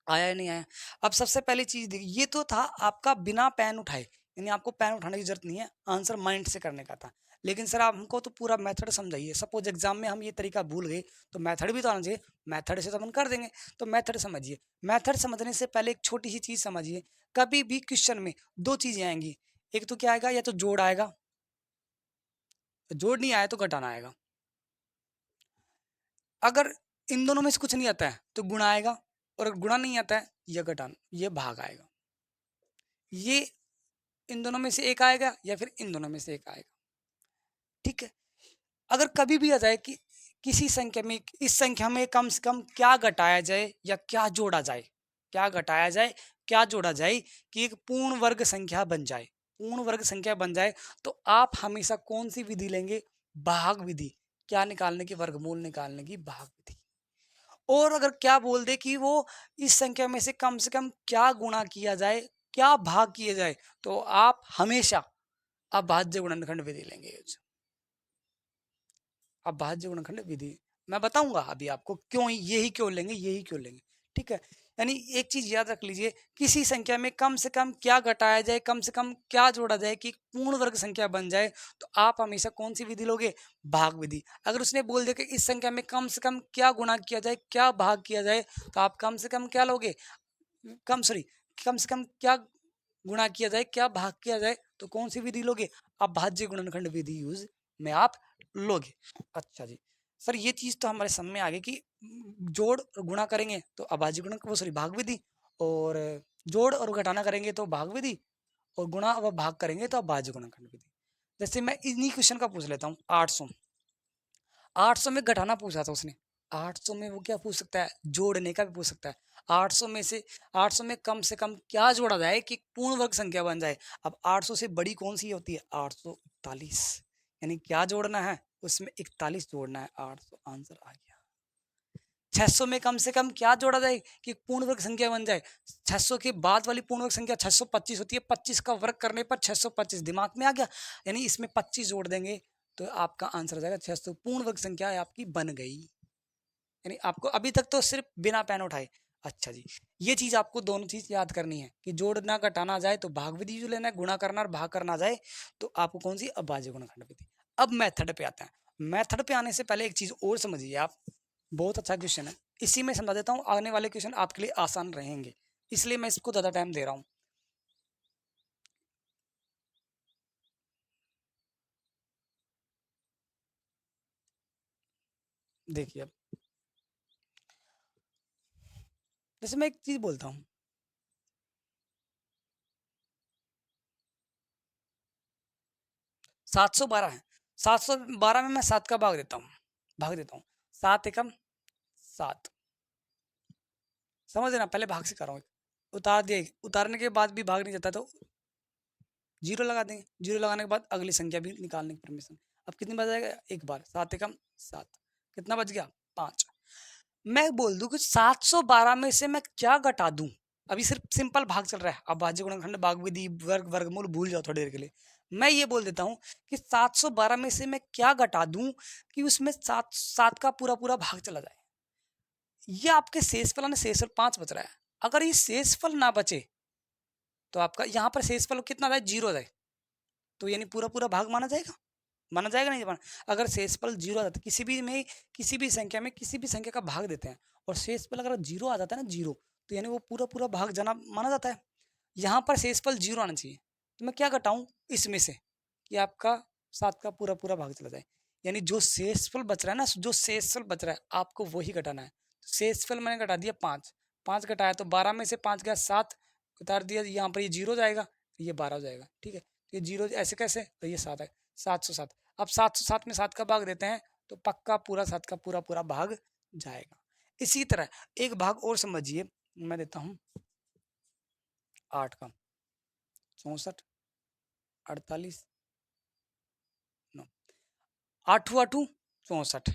आया नहीं आया? अब सबसे पहली चीज देखिए, ये तो था आपका बिना पेन उठाए, यानी आपको पेन उठाने की जरूरत नहीं है, आंसर माइंड से करने का था। लेकिन सर आप हमको तो पूरा मेथड समझाइए। सपोज एग्जाम में हम ये तरीका भूल गए, तो मेथड भी तो आना चाहिए। मेथड से तो हम कर देंगे, तो मेथड समझिए। मेथड समझने से पहले एक छोटी सी चीज समझिए। कभी भी क्वेश्चन में दो चीजें आएंगी, एक तो क्या आएगा? या तो जोड़ आएगा, जोड़ नहीं आया तो घटाना आएगा। अगर इन दोनों में से कुछ नहीं आता है तो गुणा आएगा, और अगर गुणा नहीं आता है या घटाना, ये भाग आएगा। ये इन दोनों में से एक आएगा या फिर इन दोनों में से एक आएगा। ठीक है, अगर कभी भी आ जाए कि किसी संख्या में, इस संख्या में कम से कम क्या घटाया जाए या क्या जोड़ा जाए, क्या घटाया जाए क्या जोड़ा जाए कि एक पूर्ण वर्ग संख्या बन जाए, पूर्ण वर्ग संख्या बन जाए, तो आप हमेशा कौन सी विधि लेंगे? भाग विधि। क्या निकालने की? वर्गमूल निकालने की भाग विधि। और अगर क्या बोल दे कि वो इस संख्या में से कम क्या गुणा किया जाए, क्या भाग किया जाए, तो आप हमेशा अभाज्य गुणनखंड विधि लेंगे। अभाज्य गुणनखंड विधि मैं बताऊंगा अभी आपको क्यों, यही क्यों लेंगे, यही क्यों लेंगे। ठीक है, यानी एक चीज याद रख लीजिए, किसी संख्या में कम से कम क्या घटाया जाए, कम से कम क्या जोड़ा जाए कि पूर्ण वर्ग संख्या बन जाए, तो आप हमेशा कौन सी विधि लोगे? भाग विधि। अगर उसने बोल दिया कि इस संख्या में कम से कम क्या गुणा किया जाए, क्या भाग किया जाए, तो आप कम से कम क्या लोगे? कम से कम क्या गुणा किया जाए, क्या भाग किया जाए, तो कौन सी विधि लोगे? अभाज्य गुणनखंड विधि यूज में आप लोगे। अच्छा जी, सर ये चीज तो हमारे समझ में आ गई कि जोड़ और गुणा करेंगे तो अभाज्य गुणन, वो सॉरी भाग विधि, और जोड़ और घटाना करेंगे तो भाग विधि, और गुणा व भाग करेंगे तो अभाज्य गुणनखंड विधि। जैसे मैं इन्हीं क्वेश्चन का पूछ लेता हूँ। 800, 800 में घटाना पूछा था उसने, 800 में वो क्या पूछ सकता है? जोड़ने का भी पूछ सकता है। 800 में से 800 में कम से कम क्या जोड़ा जाए कि पूर्ण वर्ग संख्या बन जाए। अब 800 से बड़ी कौन सी होती है? 841, यानी क्या जोड़ना है? उसमें 41 जोड़ना है। 800 आंसर आ गया। 600 में कम से कम क्या जोड़ा जाए कि पूर्ण वर्ग संख्या बन जाए? 600 के बाद वाली पूर्ण वर्ग संख्या 625 होती है। 25 का वर्ग करने पर 625 दिमाग में आ गया, यानी इसमें 25 जोड़ देंगे तो आपका आंसर आ जाएगा 600। पूर्ण वर्ग संख्या आपकी बन गई। यानी आपको अभी तक तो सिर्फ बिना पेन उठाए। अच्छा जी, ये चीज आपको दोनों चीज याद करनी है कि जोड़ना घटाना जाए तो भाग विधि जो लेना है, गुणा करना और भाग करना जाए तो आपको कौन सी? अभाज्य गुणनखंड विधि। अब मेथड पे आते हैं। मेथड पे आने से पहले एक चीज और समझिए आप, बहुत अच्छा क्वेश्चन है, इसी में समझा देता हूँ। आने वाले क्वेश्चन आपके लिए आसान रहेंगे, इसलिए मैं इसको ज्यादा टाइम दे रहा हूँ। देखिए अब, जैसे मैं एक चीज बोलता हूँ, 712 है। 712 में मैं 7 का भाग देता हूँ, भाग देता हूँ। 7 एकम 7, समझ रहे ना? पहले भाग से कर रहा हूँ, उतार दिए, उतारने के बाद भी भाग नहीं जाता तो जीरो लगा देंगे। जीरो लगाने के बाद अगली संख्या भी निकालने की परमिशन। अब कितनी बच जाएगा? एक बार 7 एकम 7, कितना बच गया? 5। मैं बोल दूं कि 712 में से मैं क्या घटा दूं? अभी सिर्फ सिंपल भाग चल रहा है, अब भाज्य गुणनखंड भाग विधि वर्ग वर्गमूल भूल जाओ थोड़ी देर के लिए। मैं ये बोल देता हूं कि 712 में से मैं क्या घटा दूं कि उसमें 7 7 का पूरा पूरा भाग चला जाए। ये आपके शेषफल है ना, शेषफल 5 बच रहा है। अगर ये शेषफल ना बचे तो आपका यहाँ पर शेषफल कितना जाए? जीरो जाए, तो यानी पूरा पूरा भाग माना जाएगा? माना जाएगा नहीं माना? अगर शेषफल जीरो आ जाता है किसी भी में, किसी भी संख्या का भाग देते हैं और शेषफल अगर जीरो आ जाता है ना, जीरो, तो यानी वो पूरा पूरा भाग जाना माना जाता है। यहाँ पर शेषफल जीरो आना चाहिए, तो मैं क्या घटाऊं इसमें से कि आपका 7 का पूरा पूरा भाग चला जाए, यानी जो शेषफल बच रहा है ना, जो शेषफल बच रहा है आपको वही घटाना है। तो शेषफल मैंने घटा दिया 5, 5 घटाया तो 12 में से 5 गया 7, उतार दिया, यहाँ पर ये जीरो जाएगा तो ये 12 हो जाएगा, ठीक है। तो ये जीरो ऐसे कैसे, तो ये 7 है, 707। अब 707 में 7 का भाग देते हैं तो पक्का पूरा 7 का पूरा पूरा भाग जाएगा। इसी तरह एक भाग और समझिए, मैं देता हूं 8 का, 64, 48, 9, 8 8 64,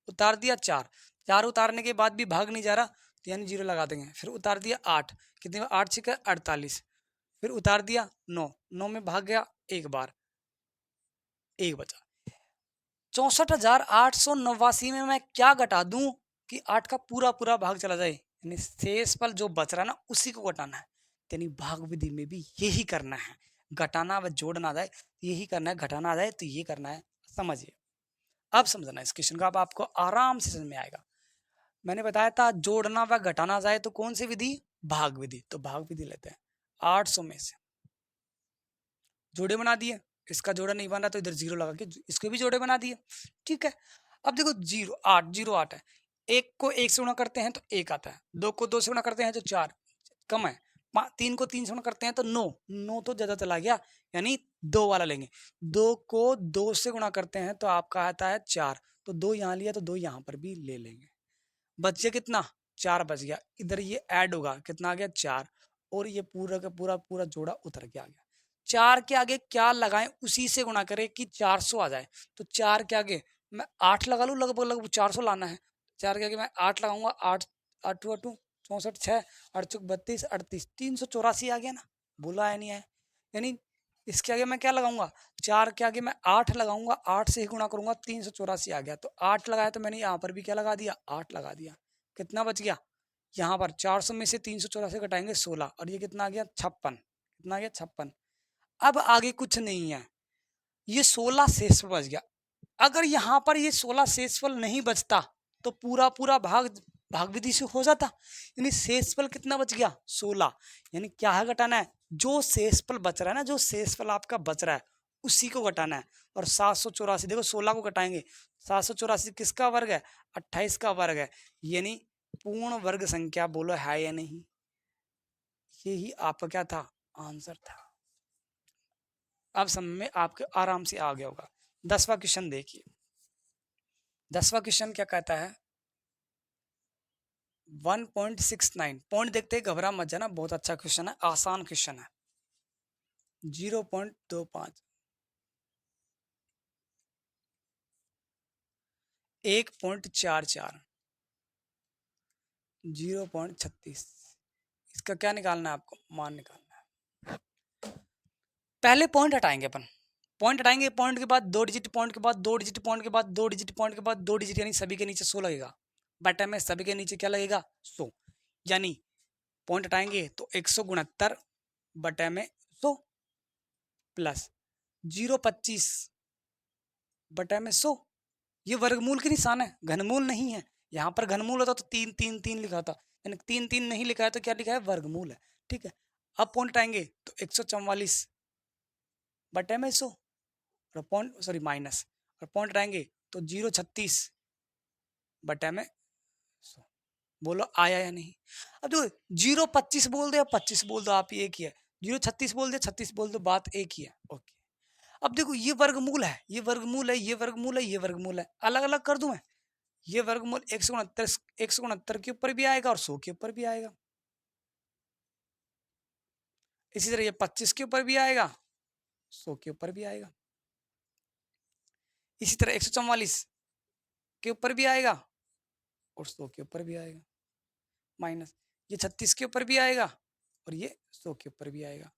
उतार दिया 4, 4 उतारने के बाद भी भाग नहीं जा रहा तो यानी जीरो लगा देंगे। फिर उतार दिया 8, कितने में 8 छिका 48, फिर उतार दिया 9, 9 में भाग गया एक बार, एक बचा। 64,889 में मैं क्या घटा दूं कि 8 का पूरा पूरा भाग चला जाए, यानी शेषफल जो बच रहा है ना उसी को घटाना है। यानी भाग विधि में भी यही करना है, घटाना व जोड़ना आ जाए यही करना है, घटाना आ जाए तो ये करना है। समझिए, अब समझना इस क्वेश्चन का, अब आपको आराम से समझ में आएगा। मैंने बताया था जोड़ना व घटाना जाए तो कौन सी विधि, भाग विधि। तो भाग विधि लेते हैं, 800 में से जोड़े बना दिए, इसका जोड़ा नहीं बन रहा तो इधर जीरो लगा के इसके भी जोड़े बना दिए, ठीक है। अब देखो जीरो 8, जीरो 8 है, एक को एक से गुणा करते हैं तो एक आता है, दो को दो से गुणा करते हैं तो 4 कम है, 3 को 3 से गुणा करते हैं तो 9, 9 तो ज्यादा चला गया, यानी 2 वाला लेंगे। 2 को 2 से गुणा करते हैं तो आपका आता है 4, तो 2 यहाँ लिया तो 2 यहाँ पर भी ले लेंगे। बच गया कितना, 4 बच गया, इधर ये ऐड होगा कितना आ गया 4, और ये पूरा का पूरा पूरा जोड़ा उतर के आ गया। 4 के आगे क्या लगाएं, उसी से गुणा करें कि 400 आ जाए। तो 4 के आगे मैं 8 लगा लूँ, लगभग लगभग 400 लाना है। 4 के आगे मैं 8 लगाऊंगा, 8 8 8 64, 6 8 चौक 32, 38, 384 आ गया ना, बोला है नहीं है। यानी इसके आगे मैं क्या लगाऊंगा, 4 के आगे मैं 8 लगाऊंगा, 8 से ही गुणा करूंगा, 384 आ गया। तो 8 लगाया तो मैंने यहाँ पर भी क्या लगा दिया, 8 लगा दिया। कितना बच गया यहाँ पर, 400 में से 384 घटाएंगे 16, और ये कितना आ गया 56, कितना आ गया 56। अब आगे कुछ नहीं है, ये 16 शेषफल बच गया। अगर यहाँ पर ये 16 शेषफल नहीं बचता तो पूरा पूरा भाग विधि से हो जाता, यानी शेषफल कितना बच गया 16, यानी क्या है घटाना है, जो शेषफल बच रहा है ना, जो शेषफल आपका बच रहा है उसी को घटाना है। और 784 देखो 16 को घटाएंगे, 784 किसका वर्ग है, 28 का वर्ग है, यानी पूर्ण वर्ग संख्या, बोलो है या नहीं, यही आपका क्या था, आंसर था। अब समझ में आपके आराम से आ गया होगा। 10वां क्वेश्चन देखिए, 10वां क्वेश्चन क्या कहता है, 1.69 पॉइंट देखते घबरा मत जाना, बहुत अच्छा क्वेश्चन है, आसान क्वेश्चन है। 0.25, 1.44, 0.36, इसका क्या निकालना है आपको, मान निकालना है। पहले पॉइंट हटाएंगे अपन, पॉइंट हटाएंगे, पॉइंट के बाद 2 डिजिट, पॉइंट के बाद 2 डिजिट, पॉइंट के बाद 2 डिजिट, पॉइंट के बाद 2 डिजिट, यानी सभी के नीचे 100 लगेगा। बटा में सभी के नीचे क्या लगेगा 100, यानी पॉइंट हटाएंगे तो 169 बटा में 100 प्लस 0.25 बटा में 100, ये वर्गमूल के निशान है, घनमूल नहीं है। यहाँ पर घनमूल होता तो 3 3 3 लिखा था, यानी 3 3 नहीं लिखा है तो क्या लिखा है, वर्गमूल है, ठीक है। अब पॉइंट हटाएंगे तो 144 बटे में 100, और पॉइंट सॉरी माइनस, और पॉइंट हटाएंगे तो 0.36 बटे में 100, बोलो आया या नहीं। अब देखो 0.25 बोल दो या 25 बोल दो, आप एक ही है, 0.36 बोल दो 36 बोल दो, बात एक ही है, ओके। अब देखो ये वर्गमूल है, ये वर्गमूल है, ये वर्गमूल है, ये वर्गमूल है, अलग अलग कर दूं मैं, ये वर्गमूल 169 के ऊपर भी आएगा और 100 के ऊपर भी आएगा, इसी तरह ये 25 के ऊपर भी आएगा, 100 के ऊपर भी आएगा, इसी तरह 144 के ऊपर भी आएगा और 100 के ऊपर भी आएगा, माइनस ये 36 के ऊपर भी आएगा और ये 100 के ऊपर भी आएगा,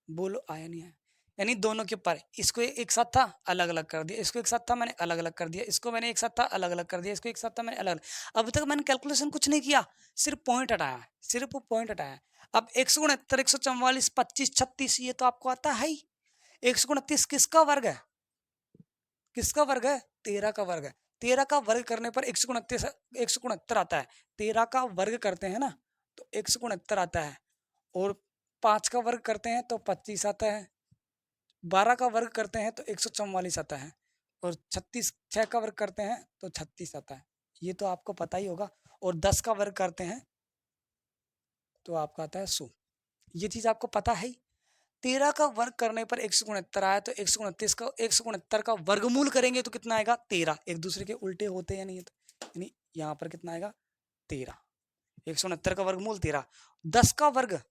बोलो आया नहीं आया। यानी दोनों के ऊपर, इसको एक साथ था अलग अलग कर दिया, इसको एक साथ था मैंने अलग अलग कर दिया, इसको मैंने एक साथ था अलग अलग कर दिया, इसको एक साथ था मैंने अलग अलग। अभी तक मैंने कैलकुलेशन कुछ नहीं किया, सिर्फ पॉइंट हटाया, सिर्फ पॉइंट हटाया। अब 169 144 25 36 ये तो आपको आता है ही, 129 किसका वर्ग है, किसका वर्ग है? 13 का वर्ग है। 13 का वर्ग करने पर 169 आता है। 13 का वर्ग करते हैं ना तो 169 आता है, और 5 का वर्ग करते हैं तो 25 आता है, 12 का वर्ग करते हैं तो 144 आता है, और 6 का वर्ग करते हैं तो 36 आता है। ये तो आपको पता ही होगा। और 10 का वर्ग करते हैं तो आपका आता है 100। ये चीज आपको पता है ही। 13 का वर्ग करने पर 169 आया, तो 169 का वर्गमूल करेंगे तो कितना आएगा? 13। एक दूसरे के उल्टे होते या नहीं है, तो यानी यहाँ पर कितना आएगा? 13। 169 का वर्गमूल 13। 10 का वर्ग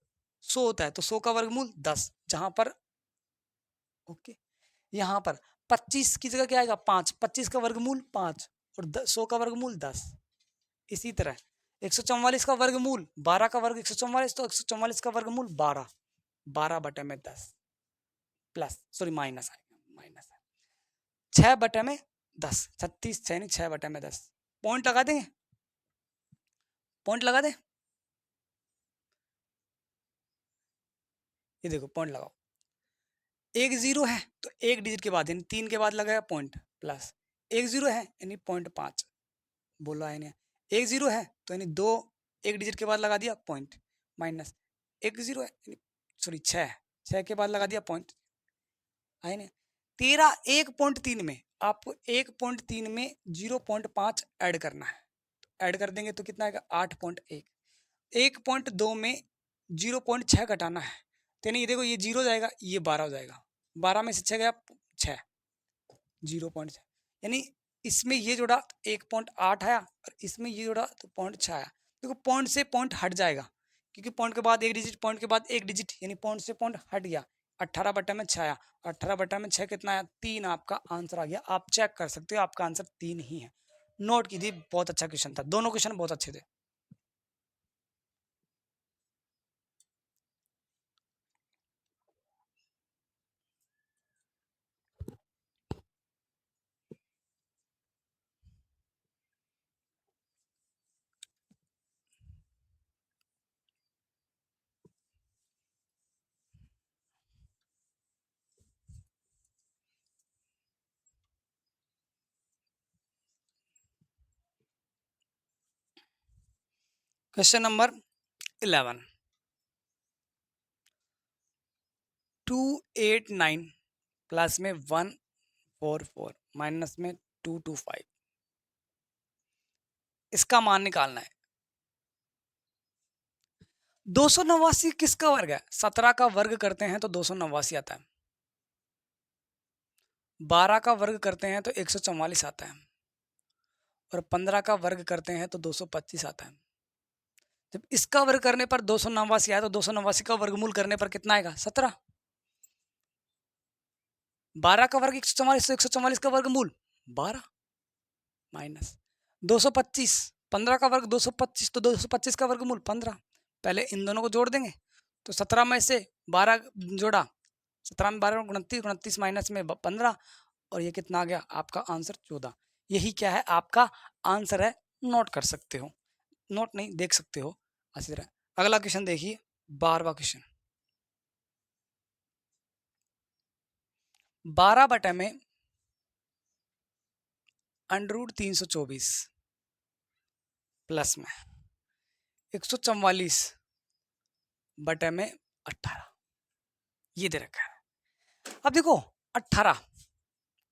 100 होता है, तो 100 का वर्गमूल 10। जहां पर ओके, यहाँ पर 25 की जगह क्या आएगा? 5। 25 का वर्गमूल 5, और 100 का वर्गमूल 10। इसी तरह 144 का वर्गमूल 12 का वर्ग 144, तो 144 का वर्गमूल 12। 12/10 प्लस सॉरी माइनस आएगा, माइनस है 6/10। 36 6 नहीं 6/10। पॉइंट लगा देंगे, पॉइंट लगा दे। ये देखो पॉइंट लगाओ। एक जीरो है तो एक डिजिट के बाद यानी 3 के बाद लगाया पॉइंट, प्लस एक जीरो है यानी 0.5 बोला है इन्हें। एक जीरो है तो यानी 2 एक डिजिट के बाद लगा दिया पॉइंट, माइनस एक जीरो है यानी सॉरी 6 के बाद लगा दिया पॉइंट, है ना। 13 1.3 में आपको 1.3 में 0.5 ऐड करना है, ऐड कर देंगे तो कितना आएगा? 8.1। 1.2 में 0.6 घटाना है, तो नहीं, ये देखो ये 0 जाएगा, ये 12 हो जाएगा। 12 में से 6 गया 6, 0.6, यानी इसमें ये जोड़ा 1.8 आया, और इसमें ये जोड़ा तो 0.6 आया। देखो पॉइंट से पॉइंट हट जाएगा, क्योंकि पॉइंट के बाद एक डिजिट, पॉइंट के बाद एक डिजिट, यानी पॉइंट से पॉइंट हट गया। 18/6 आया, 18/6 कितना आया? 3 आपका आंसर आ गया। आप चेक कर सकते हो, आपका आंसर 3 ही है। नोट कीजिए, बहुत अच्छा क्वेश्चन था, दोनों क्वेश्चन बहुत अच्छे थे। Question number 11। 289 प्लस में 144 माइनस में 225, इसका मान निकालना है। 289 किसका वर्ग है? 17 का वर्ग करते हैं तो 289 आता है, 12 का वर्ग करते हैं तो 144 आता है, और 15 का वर्ग करते हैं तो 225 आता है। जब इसका वर्ग करने पर 289 आया, तो 289 का वर्गमूल करने पर कितना आएगा? 17। 12 का वर्ग 144, तो 144 का वर्गमूल 12 माइनस 225। 15 का वर्ग 225, तो 225 का वर्गमूल 15। पहले इन दोनों को जोड़ देंगे, तो 17 में से 12 जोड़ा, 17 में 12 29, 29 माइनस में 15, और ये कितना आ गया? आपका आंसर 14। यही क्या है? आपका आंसर है। नोट कर सकते हो, नोट नहीं देख सकते हो अच्छी तरह। अगला क्वेश्चन देखिए, 12वां क्वेश्चन। 12 में √324 प्लस में 144/18 ये दे रखा है। अब देखो 18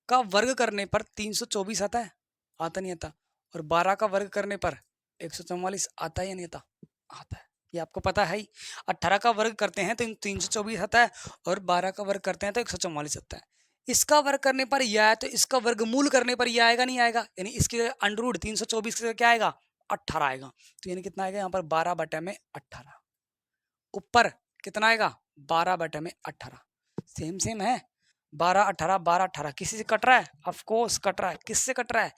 का वर्ग करने पर 324 आता है, आता नहीं आता, और 12 का वर्ग करने पर 144 आता है या नहीं आता? आता है, ये आपको पता है ही। 18 का वर्ग करते हैं तो 324 आता है, और 12 का वर्ग करते हैं तो 144 आता है। इसका वर्ग करने पर यह आया, तो इसका वर्गमूल करने पर यह आएगा नहीं आएगा? यानी इसके अंडर 324 का क्या आएगा? 18 आएगा। तो यानी कितना आएगा यहाँ पर? 12/18। ऊपर कितना आएगा? 12/18। सेम सेम है। 12 18 12 18 किसी से कट रहा है? ऑफ कोर्स कट रहा है। किससे कट रहा है?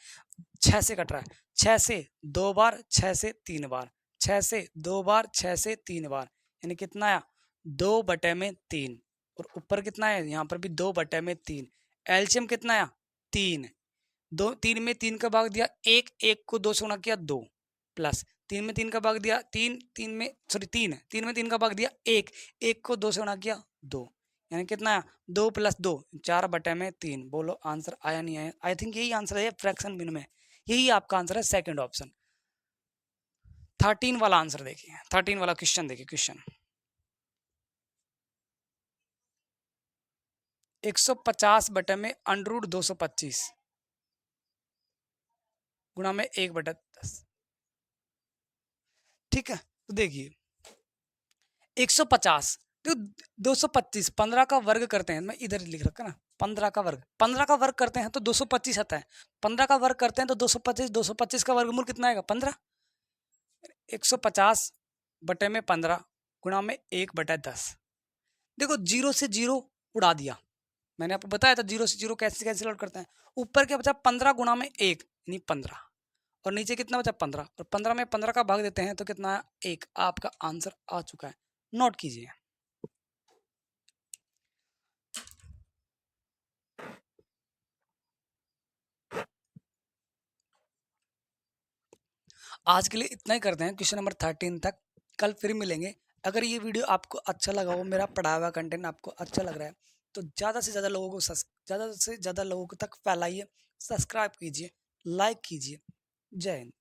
6 से कट रहा है। 6 से 2 बार, 6 से 3 बार, 6 से 2 बार, 6 से 3 बार, यानी कितना आया? 2/3। और ऊपर कितना है? यहाँ पर भी 2/3। एलसीएम कितना आया? 3। 3 में 3 का भाग दिया 1, 1 को 2 से गुणा किया 2, प्लस 3 में 3 का भाग दिया 3, 3 में 3 में 3 का भाग दिया 1, 1 को 2 से गुणा किया 2, यानी कितना आया, 2 + 2 4/3। बोलो आंसर आया नहीं आया? आई थिंक यही आंसर है फ्रैक्शन बिन में, यही आपका आंसर है सेकंड ऑप्शन। 13 वाला आंसर देखिए, 13 वाला क्वेश्चन देखिए। क्वेश्चन 150/√225 गुणा में 1/10। ठीक है, तो देखिए 150 तो 225 15 का वर्ग करते हैं, मैं इधर लिख रखा ना, 15 का वर्ग, 15 का वर्ग करते हैं तो 225 आता है। 15 का वर्ग करते हैं तो 225, 225 का वर्गमूल कितना आएगा? 15। 150/15 गुणा में 1/10। देखो जीरो से जीरो उड़ा दिया, मैंने आपको बताया था जीरो से जीरो कैसे कैंसिल आउट करते हैं। ऊपर क्या बचा? 15 गुणा में 1 यानी 15, और नीचे कितना बचा? 15, और 15 में 15 का भाग देते हैं तो कितना? 1। आपका आंसर आ चुका है, नोट कीजिए। आज के लिए इतना ही करते हैं, क्वेश्चन नंबर 13 तक। कल फिर मिलेंगे। अगर ये वीडियो आपको अच्छा लगा हो, मेरा पढ़ाया हुआ कंटेंट आपको अच्छा लग रहा है, तो ज़्यादा से ज़्यादा लोगों को ज़्यादा से ज़्यादा लोगों तक फैलाइए, सब्सक्राइब कीजिए, लाइक कीजिए। जय हिंद।